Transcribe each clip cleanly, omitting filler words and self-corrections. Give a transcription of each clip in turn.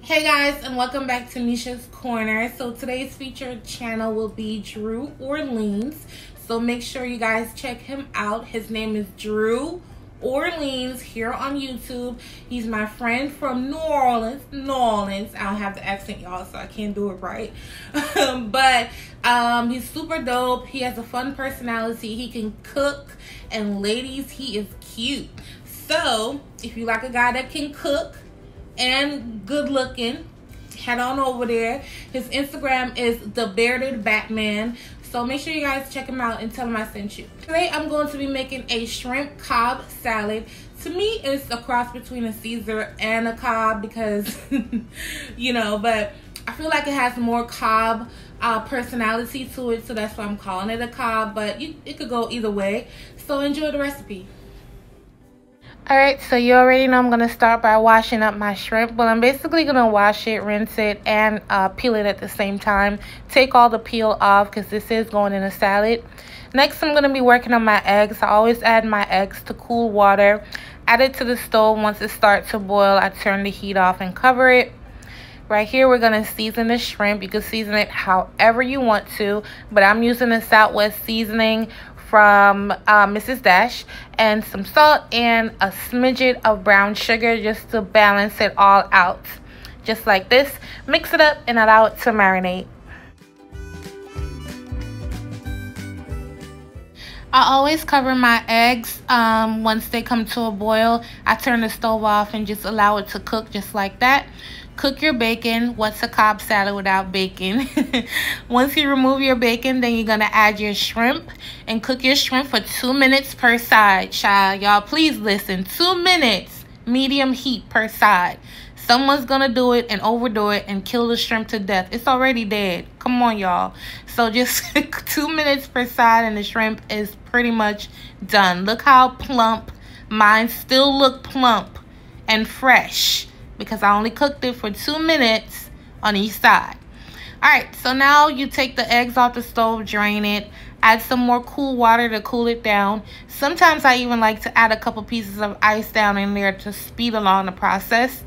Hey guys, and welcome back to Nisha's Corner. So today's featured channel will be Drew Orleans. So make sure you guys check him out. His name is Drew Orleans here on YouTube. He's my friend from New Orleans. I don't have the accent, y'all, so I can't do it right. but he's super dope. He has a fun personality. He can cook, and ladies, he is cute. So if you like a guy that can cook and good looking, head on over there. His Instagram is the Bearded Batman, so make sure you guys check him out and tell him I sent you. Today I'm going to be making a shrimp Cobb salad. To me, it's a cross between a Caesar and a Cobb because you know, but I feel like it has more Cobb personality to it, so that's why I'm calling it a Cobb, but it could go either way. So enjoy the recipe. Alright, so you already know I'm going to start by washing up my shrimp. Well, I'm basically going to wash it, rinse it, and peel it at the same time. Take all the peel off because this is going in a salad. Next, I'm going to be working on my eggs. I always add my eggs to cool water. Add it to the stove. Once it starts to boil, I turn the heat off and cover it. Right here, we're going to season the shrimp. You can season it however you want to, but I'm using the Southwest seasoning from Mrs. Dash, and some salt and a smidget of brown sugar just to balance it all out. Just like this. Mix it up and allow it to marinate. I always cover my eggs once they come to a boil. I turn the stove off and just allow it to cook just like that. Cook your bacon. What's a Cobb salad without bacon? Once you remove your bacon, then you're going to add your shrimp and cook your shrimp for 2 minutes per side. Child, y'all, please listen. 2 minutes, medium heat per side. Someone's going to do it and overdo it and kill the shrimp to death. It's already dead. Come on, y'all. So just 2 minutes per side and the shrimp is pretty much done. Look how plump. Mine still look plump and fresh, because I only cooked it for 2 minutes on each side. Alright, so now you take the eggs off the stove, drain it, add some more cool water to cool it down. Sometimes I even like to add a couple pieces of ice down in there to speed along the process.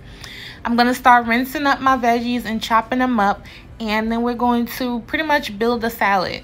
I'm going to start rinsing up my veggies and chopping them up, and then we're going to pretty much build the salad.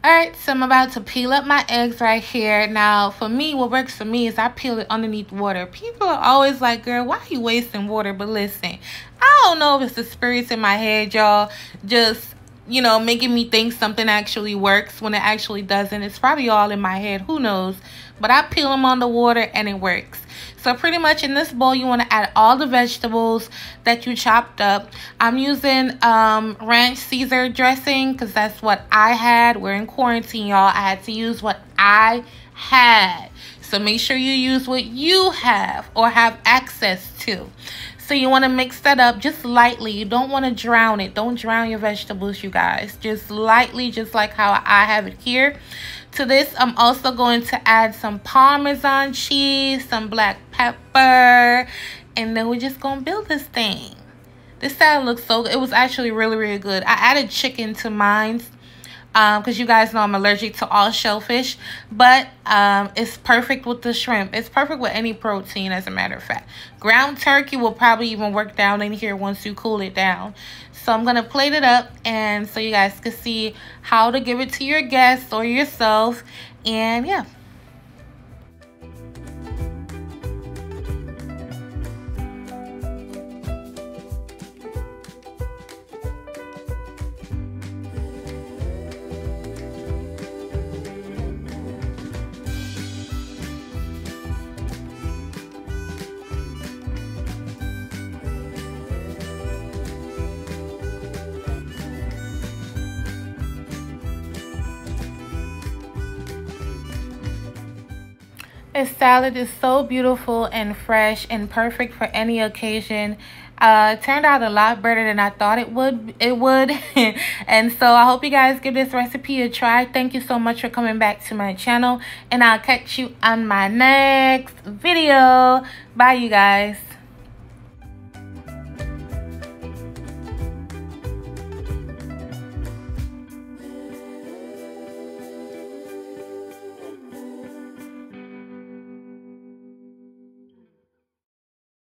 Alright, so I'm about to peel up my eggs right here. Now, for me, what works for me is I peel it underneath water. People are always like, girl, why are you wasting water? But listen, I don't know if it's the spirits in my head, y'all, just, you know, making me think something actually works when it actually doesn't. It's probably all in my head. Who knows? But I peel them on the water and it works. So pretty much in this bowl, you want to add all the vegetables that you chopped up. I'm using ranch Caesar dressing because that's what I had. We're in quarantine, y'all. I had to use what I had. So make sure you use what you have or have access to. So you want to mix that up just lightly. You don't want to drown it. Don't drown your vegetables, you guys. Just lightly, just like how I have it here. To this, I'm also going to add some Parmesan cheese, some black pepper, and then we're just going to build this thing. This salad looks so good. It was actually really, really good. I added chicken to mine because you guys know I'm allergic to all shellfish, but it's perfect with the shrimp. It's perfect with any protein, as a matter of fact. Ground turkey will probably even work down in here once you cool it down. So I'm going to plate it up, and so you guys can see how to give it to your guests or yourself. And yeah. This salad is so beautiful and fresh and perfect for any occasion. It turned out a lot better than I thought it would. And so I hope you guys give this recipe a try. Thank you so much for coming back to my channel, and I'll catch you on my next video. Bye, you guys.